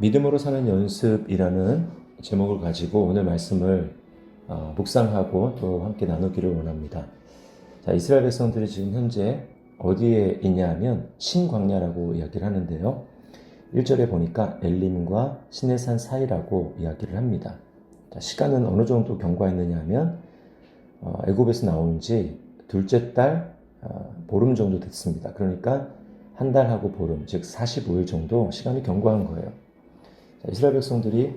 믿음으로 사는 연습이라는 제목을 가지고 오늘 말씀을 묵상하고 또 함께 나누기를 원합니다. 자, 이스라엘 백성들이 지금 현재 어디에 있냐 하면 신광야라고 이야기를 하는데요. 1절에 보니까 엘림과 시내산 사이라고 이야기를 합니다. 자, 시간은 어느 정도 경과했느냐 하면 애굽에서 나온 지 둘째 달 보름 정도 됐습니다. 그러니까 한 달하고 보름, 즉 45일 정도 시간이 경과한 거예요. 자, 이스라엘 백성들이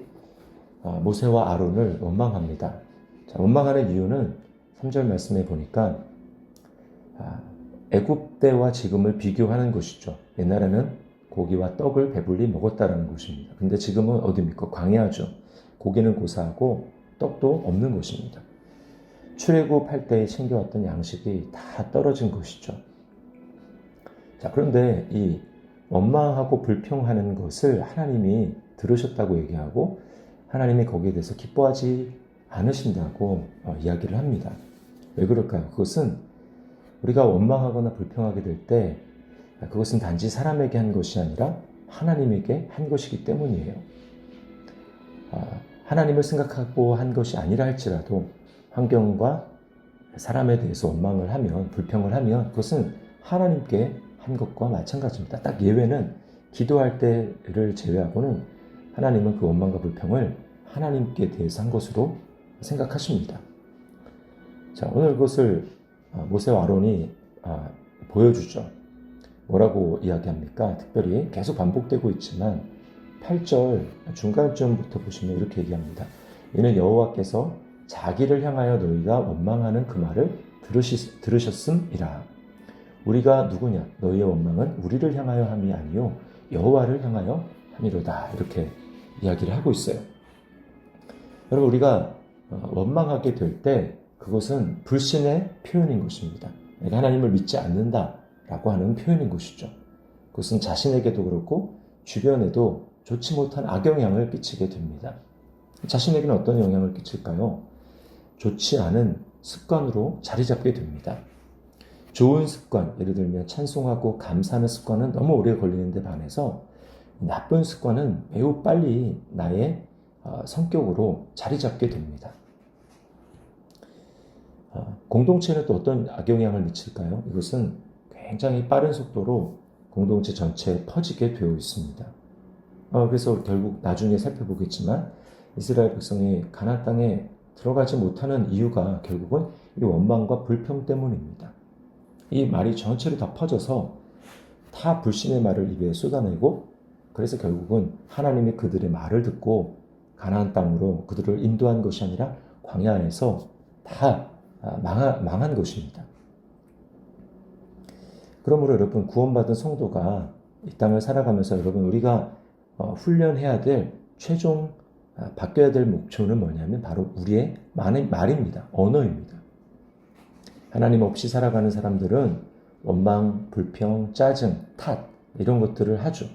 모세와 아론을 원망합니다. 자, 원망하는 이유는 3절 말씀에 보니까 애굽 때와 지금을 비교하는 것이죠. 옛날에는 고기와 떡을 배불리 먹었다라는 것입니다. 근데 지금은 어디입니까? 광야죠. 고기는 고사하고 떡도 없는 것입니다. 출애굽할 때 챙겨왔던 양식이 다 떨어진 것이죠. 자, 그런데 이 원망하고 불평하는 것을 하나님이 들으셨다고 얘기하고 하나님이 거기에 대해서 기뻐하지 않으신다고 이야기를 합니다. 왜 그럴까요? 그것은 우리가 원망하거나 불평하게 될 때 그것은 단지 사람에게 한 것이 아니라 하나님에게 한 것이기 때문이에요. 하나님을 생각하고 한 것이 아니라 할지라도 환경과 사람에 대해서 원망을 하면, 불평을 하면 그것은 하나님께 한 것과 마찬가지입니다. 딱 예외는 기도할 때를 제외하고는 하나님은 그 원망과 불평을 하나님께 대해서 한 것으로 생각하십니다. 자, 오늘 그것을 모세와 아론이 보여주죠. 뭐라고 이야기합니까? 특별히 계속 반복되고 있지만 8절 중간쯤부터 보시면 이렇게 얘기합니다. 이는 여호와께서 자기를 향하여 너희가 원망하는 그 말을 들으셨음이라. 우리가 누구냐? 너희의 원망은 우리를 향하여 함이 아니요 여호와를 향하여 함이로다. 이렇게 이야기를 하고 있어요. 여러분, 우리가 원망하게 될 때 그것은 불신의 표현인 것입니다. 내가 하나님을 믿지 않는다라고 하는 표현인 것이죠. 그것은 자신에게도 그렇고 주변에도 좋지 못한 악영향을 끼치게 됩니다. 자신에게는 어떤 영향을 끼칠까요? 좋지 않은 습관으로 자리 잡게 됩니다. 좋은 습관, 예를 들면 찬송하고 감사하는 습관은 너무 오래 걸리는데 반해서 나쁜 습관은 매우 빨리 나의 성격으로 자리 잡게 됩니다. 공동체는 또 어떤 악영향을 미칠까요? 이것은 굉장히 빠른 속도로 공동체 전체에 퍼지게 되어 있습니다. 그래서 결국 나중에 살펴보겠지만 이스라엘 백성이 가나안 땅에 들어가지 못하는 이유가 결국은 이 원망과 불평 때문입니다. 이 말이 전체로 다 퍼져서 다 불신의 말을 입에 쏟아내고 그래서 결국은 하나님이 그들의 말을 듣고 가나안 땅으로 그들을 인도한 것이 아니라 광야에서 다 망한 것입니다. 그러므로 여러분, 구원받은 성도가 이 땅을 살아가면서 여러분, 우리가 훈련해야 될 최종 바뀌어야 될 목표는 뭐냐면 바로 우리의 말입니다. 언어입니다. 하나님 없이 살아가는 사람들은 원망, 불평, 짜증, 탓 이런 것들을 하죠.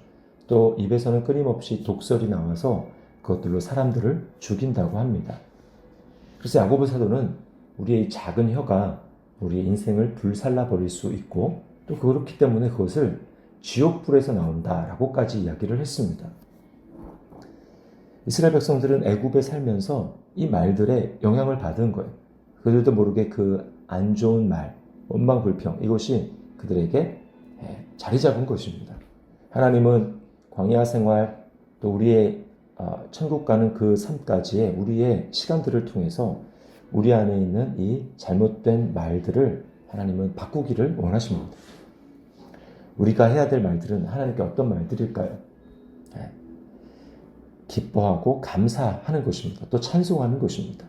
또 입에서는 끊임없이 독설이 나와서 그것들로 사람들을 죽인다고 합니다. 그래서 야고보 사도는 우리의 작은 혀가 우리의 인생을 불살라 버릴 수 있고 또 그렇기 때문에 그것을 지옥불에서 나온다라고까지 이야기를 했습니다. 이스라엘 백성들은 애굽에 살면서 이 말들에 영향을 받은 거예요. 그들도 모르게 그 안 좋은 말, 원망, 불평 이것이 그들에게 자리 잡은 것입니다. 하나님은 광야 생활 또 우리의 천국 가는 그 삶까지의 우리의 시간들을 통해서 우리 안에 있는 이 잘못된 말들을 하나님은 바꾸기를 원하십니다. 우리가 해야 될 말들은 하나님께 어떤 말들일까요? 기뻐하고 감사하는 것입니다. 또 찬송하는 것입니다.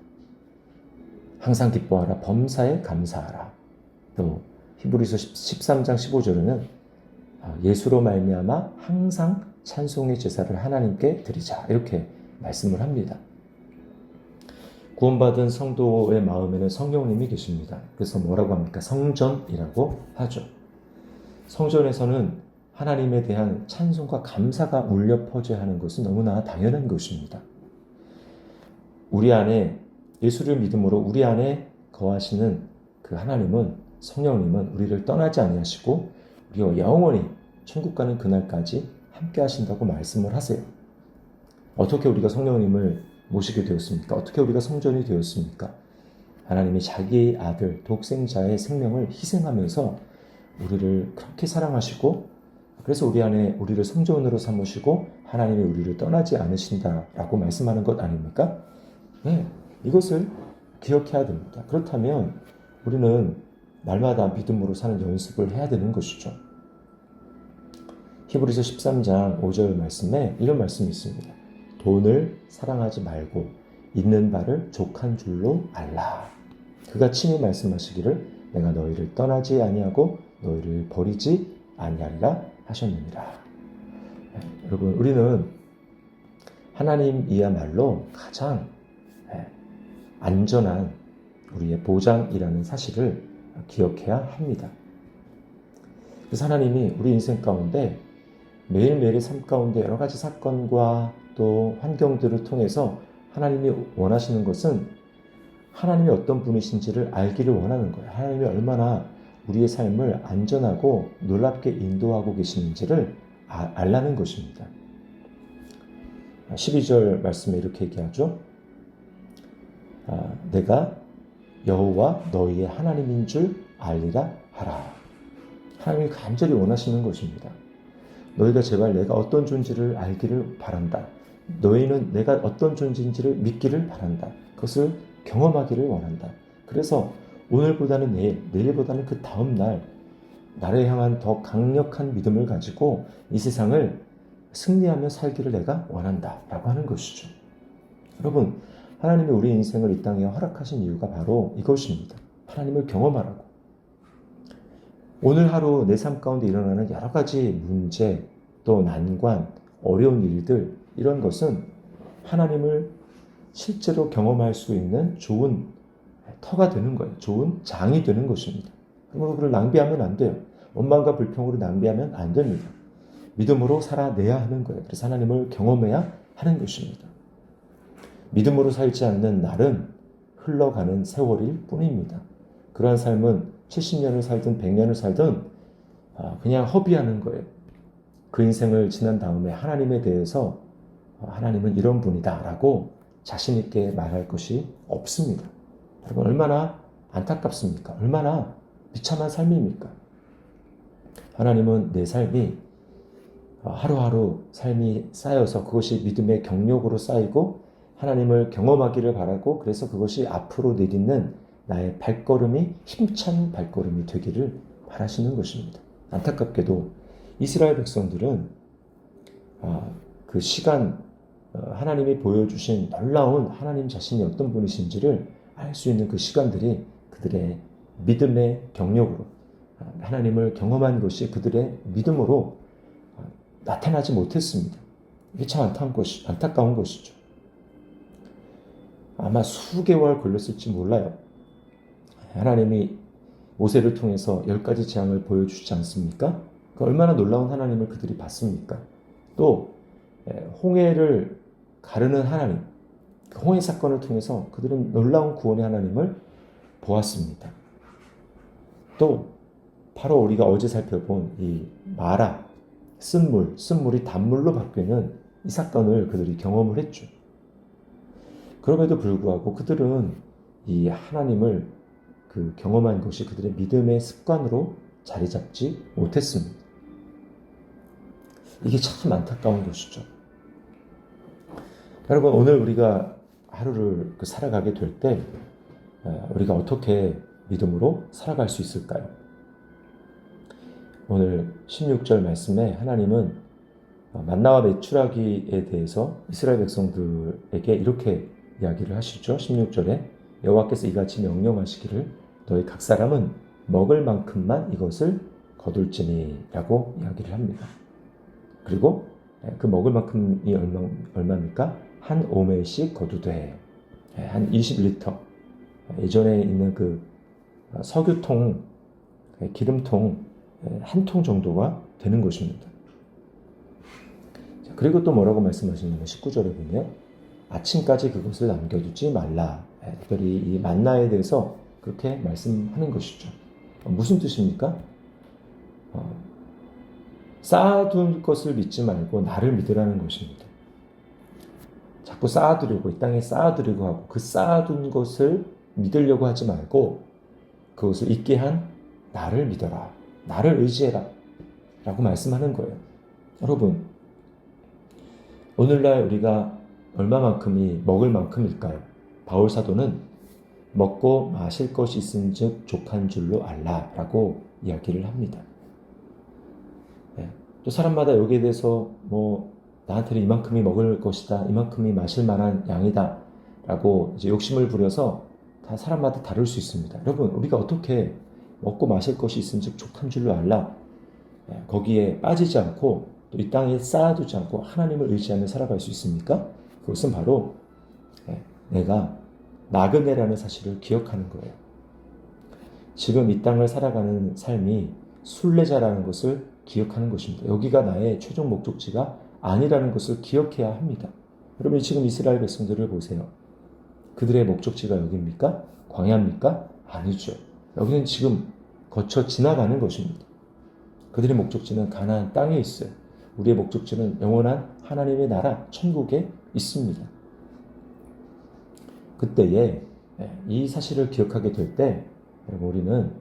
항상 기뻐하라, 범사에 감사하라. 또 히브리서 13장 15절에는 예수로 말미암아 항상 찬송의 제사를 하나님께 드리자 이렇게 말씀을 합니다. 구원받은 성도의 마음에는 성령님이 계십니다. 그래서 뭐라고 합니까? 성전이라고 하죠. 성전에서는 하나님에 대한 찬송과 감사가 울려 퍼져야 하는 것은 너무나 당연한 것입니다. 우리 안에 예수를 믿음으로 우리 안에 거하시는 그 하나님은, 성령님은 우리를 떠나지 아니하시고 우리와 영원히 천국 가는 그날까지 함께 하신다고 말씀을 하세요. 어떻게 우리가 성령님을 모시게 되었습니까? 어떻게 우리가 성전이 되었습니까? 하나님이 자기 아들 독생자의 생명을 희생하면서 우리를 그렇게 사랑하시고, 그래서 우리 안에 우리를 성전으로 삼으시고 하나님이 우리를 떠나지 않으신다라고 말씀하는 것 아닙니까? 네, 이것을 기억해야 됩니다. 그렇다면 우리는 날마다 믿음으로 사는 연습을 해야 되는 것이죠. 히브리서 13장 5절 말씀에 이런 말씀이 있습니다. 돈을 사랑하지 말고 있는 바를 족한 줄로 알라. 그가 친히 말씀하시기를 내가 너희를 떠나지 아니하고 너희를 버리지 아니하리라 하셨느니라. 여러분, 우리는 하나님이야말로 가장 안전한 우리의 보장이라는 사실을 기억해야 합니다. 그래서 하나님이 우리 인생 가운데 매일매일의 삶 가운데 여러 가지 사건과 또 환경들을 통해서 하나님이 원하시는 것은 하나님이 어떤 분이신지를 알기를 원하는 거예요. 하나님이 얼마나 우리의 삶을 안전하고 놀랍게 인도하고 계시는지를 알라는 것입니다. 12절 말씀에 이렇게 얘기하죠. 내가 여호와 너희의 하나님인 줄 알리라 하라. 하나님이 간절히 원하시는 것입니다. 너희가 제발 내가 어떤 존재를 알기를 바란다. 너희는 내가 어떤 존재인지를 믿기를 바란다. 그것을 경험하기를 원한다. 그래서 오늘보다는 내일, 내일보다는 그 다음 날 나를 향한 더 강력한 믿음을 가지고 이 세상을 승리하며 살기를 내가 원한다 라고 하는 것이죠. 여러분, 하나님이 우리 인생을 이 땅에 허락하신 이유가 바로 이것입니다. 하나님을 경험하라고. 오늘 하루 내 삶 가운데 일어나는 여러 가지 문제, 또 난관, 어려운 일들, 이런 것은 하나님을 실제로 경험할 수 있는 좋은 터가 되는 거예요. 좋은 장이 되는 것입니다. 그러므로 그걸 낭비하면 안 돼요. 원망과 불평으로 낭비하면 안 됩니다. 믿음으로 살아내야 하는 거예요. 그래서 하나님을 경험해야 하는 것입니다. 믿음으로 살지 않는 날은 흘러가는 세월일 뿐입니다. 그러한 삶은 70년을 살든 100년을 살든 그냥 허비하는 거예요. 그 인생을 지난 다음에 하나님에 대해서 하나님은 이런 분이다 라고 자신 있게 말할 것이 없습니다. 여러분, 얼마나 안타깝습니까? 얼마나 비참한 삶입니까? 하나님은 내 삶이 하루하루 삶이 쌓여서 그것이 믿음의 경력으로 쌓이고 하나님을 경험하기를 바라고, 그래서 그것이 앞으로 내딛는 나의 발걸음이 힘찬 발걸음이 되기를 바라시는 것입니다. 안타깝게도 이스라엘 백성들은 그 시간, 하나님이 보여주신 놀라운 하나님 자신이 어떤 분이신지를 알 수 있는 그 시간들이 그들의 믿음의 경력으로, 하나님을 경험한 것이 그들의 믿음으로 나타나지 못했습니다. 이게 참 안타까운 것이죠. 아마 수개월 걸렸을지 몰라요. 하나님이 모세를 통해서 10가지 재앙을 보여주지 않습니까? 그 얼마나 놀라운 하나님을 그들이 봤습니까? 또 홍해를 가르는 하나님, 그 홍해 사건을 통해서 그들은 놀라운 구원의 하나님을 보았습니다. 또 바로 우리가 어제 살펴본 이 마라, 쓴물이 단물로 바뀌는 이 사건을 그들이 경험을 했죠. 그럼에도 불구하고 그들은 이 하나님을 그 경험한 것이 그들의 믿음의 습관으로 자리 잡지 못했습니다. 이게 참 안타까운 것이죠. 여러분, 오늘 우리가 하루를 살아가게 될 때 우리가 어떻게 믿음으로 살아갈 수 있을까요? 오늘 16절 말씀에 하나님은 만나와 메추라기에 대해서 이스라엘 백성들에게 이렇게 이야기를 하시죠. 16절에 여호와께서 이같이 명령하시기를 너희 각 사람은 먹을 만큼만 이것을 거둘지니 라고 이야기를 합니다. 그리고 그 먹을 만큼이 얼마입니까? 한 오멜씩 거두되, 한 21리터, 예전에 있는 그 석유통, 기름통 한 통 정도가 되는 것입니다. 그리고 또 뭐라고 말씀하시냐면 19절에 보면 아침까지 그것을 남겨두지 말라. 특별히 이 만나에 대해서 그렇게 말씀하는 것이죠. 무슨 뜻입니까? 쌓아둔 것을 믿지 말고 나를 믿으라는 것입니다. 자꾸 쌓아두려고, 이 땅에 쌓아두려고 하고, 그 쌓아둔 것을 믿으려고 하지 말고 그것을 있게 한 나를 믿어라, 나를 의지해라 라고 말씀하는 거예요. 여러분, 오늘날 우리가 얼마만큼이 먹을 만큼일까요? 바울 사도는 먹고 마실 것이 있은즉 족한 줄로 알라 라고 이야기를 합니다. 또 사람마다 여기에 대해서 나한테는 이만큼이 먹을 것이다, 이만큼이 마실 만한 양이다 라고 이제 욕심을 부려서 다 사람마다 다를 수 있습니다. 여러분, 우리가 어떻게 먹고 마실 것이 있은즉 족한 줄로 알라, 거기에 빠지지 않고 또 이 땅에 쌓아두지 않고 하나님을 의지하며 살아갈 수 있습니까? 그것은 바로 내가 나그네라는 사실을 기억하는 거예요. 지금 이 땅을 살아가는 삶이 순례자라는 것을 기억하는 것입니다. 여기가 나의 최종 목적지가 아니라는 것을 기억해야 합니다. 여러분, 지금 이스라엘 백성들을 보세요. 그들의 목적지가 여기입니까? 광야입니까? 아니죠. 여기는 지금 거쳐 지나가는 것입니다. 그들의 목적지는 가나안 땅에 있어요. 우리의 목적지는 영원한 하나님의 나라, 천국에 있습니다. 그때에 이 사실을 기억하게 될 때 우리는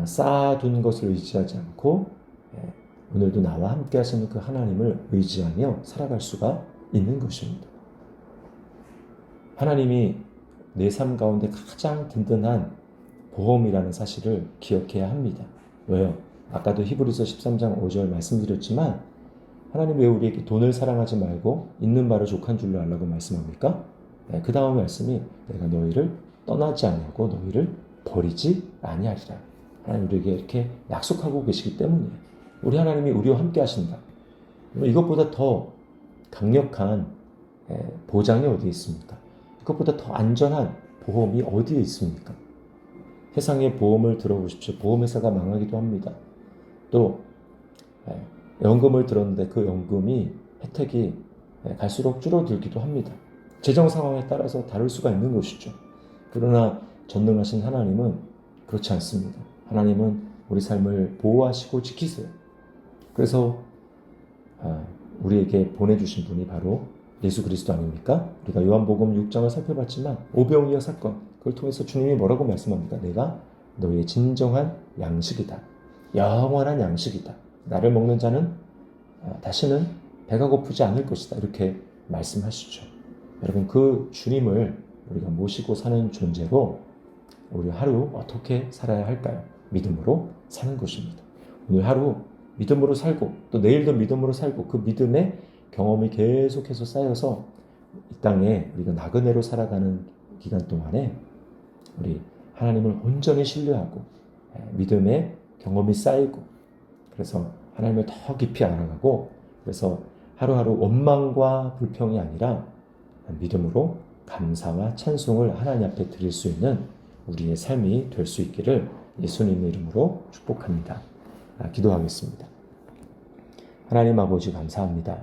쌓아둔 것을 의지하지 않고 오늘도 나와 함께 하시는 그 하나님을 의지하며 살아갈 수가 있는 것입니다. 하나님이 내 삶 가운데 가장 든든한 보험이라는 사실을 기억해야 합니다. 왜요? 아까도 히브리서 13장 5절 말씀드렸지만 하나님 왜 우리에게 돈을 사랑하지 말고 있는 바를 족한 줄로 알라고 말씀합니까? 그 다음 말씀이 내가 너희를 떠나지 아니하고 너희를 버리지 아니하리라. 하나님 우리에게 이렇게 약속하고 계시기 때문이에요. 우리 하나님이 우리와 함께 하신다. 이것보다 더 강력한 보장이 어디에 있습니까? 이것보다 더 안전한 보험이 어디에 있습니까? 세상의 보험을 들어보십시오. 보험회사가 망하기도 합니다. 또 연금을 들었는데 그 연금이 혜택이 갈수록 줄어들기도 합니다. 재정 상황에 따라서 다를 수가 있는 것이죠. 그러나 전능하신 하나님은 그렇지 않습니다. 하나님은 우리 삶을 보호하시고 지키세요. 그래서 우리에게 보내주신 분이 바로 예수 그리스도 아닙니까? 우리가 요한복음 6장을 살펴봤지만 오병이어 사건, 그걸 통해서 주님이 뭐라고 말씀합니까? 내가 너희의 진정한 양식이다. 영원한 양식이다. 나를 먹는 자는 다시는 배가 고프지 않을 것이다. 이렇게 말씀하시죠. 여러분, 그 주님을 우리가 모시고 사는 존재로 우리 하루 어떻게 살아야 할까요? 믿음으로 사는 것입니다. 오늘 하루 믿음으로 살고 또 내일도 믿음으로 살고 그 믿음의 경험이 계속해서 쌓여서 이 땅에 우리가 나그네로 살아가는 기간 동안에 우리 하나님을 온전히 신뢰하고 믿음의 경험이 쌓이고 그래서 하나님을 더 깊이 알아가고 그래서 하루하루 원망과 불평이 아니라 믿음으로 감사와 찬송을 하나님 앞에 드릴 수 있는 우리의 삶이 될 수 있기를 예수님의 이름으로 축복합니다. 기도하겠습니다. 하나님 아버지 감사합니다.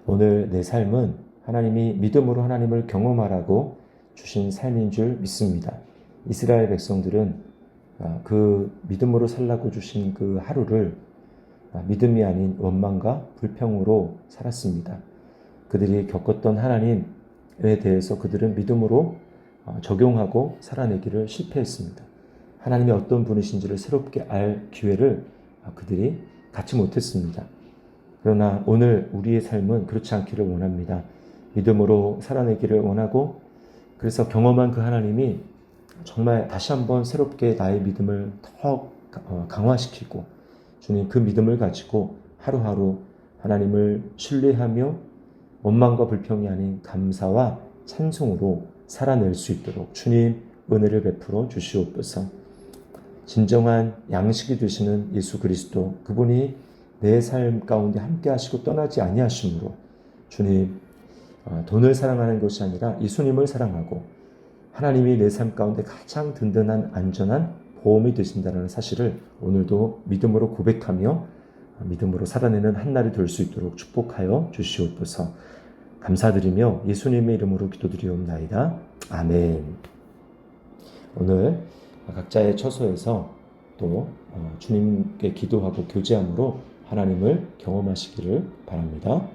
오늘 내 삶은 하나님이 믿음으로 하나님을 경험하라고 주신 삶인 줄 믿습니다. 이스라엘 백성들은 그 믿음으로 살라고 주신 그 하루를 믿음이 아닌 원망과 불평으로 살았습니다. 그들이 겪었던 하나님에 대해서 그들은 믿음으로 적용하고 살아내기를 실패했습니다. 하나님이 어떤 분이신지를 새롭게 알 기회를 그들이 갖지 못했습니다. 그러나 오늘 우리의 삶은 그렇지 않기를 원합니다. 믿음으로 살아내기를 원하고 그래서 경험한 그 하나님이 정말 다시 한번 새롭게 나의 믿음을 더 강화시키고 주님 그 믿음을 가지고 하루하루 하나님을 신뢰하며 원망과 불평이 아닌 감사와 찬송으로 살아낼 수 있도록 주님 은혜를 베풀어 주시옵소서. 진정한 양식이 되시는 예수 그리스도 그분이 내 삶 가운데 함께 하시고 떠나지 아니하심으로 주님 돈을 사랑하는 것이 아니라 예수님을 사랑하고 하나님이 내 삶 가운데 가장 든든한 안전한 보험이 되신다는 사실을 오늘도 믿음으로 고백하며 믿음으로 살아내는 한 날이 될 수 있도록 축복하여 주시옵소서. 감사드리며 예수님의 이름으로 기도드리옵나이다. 아멘. 오늘 각자의 처소에서 또 주님께 기도하고 교제함으로 하나님을 경험하시기를 바랍니다.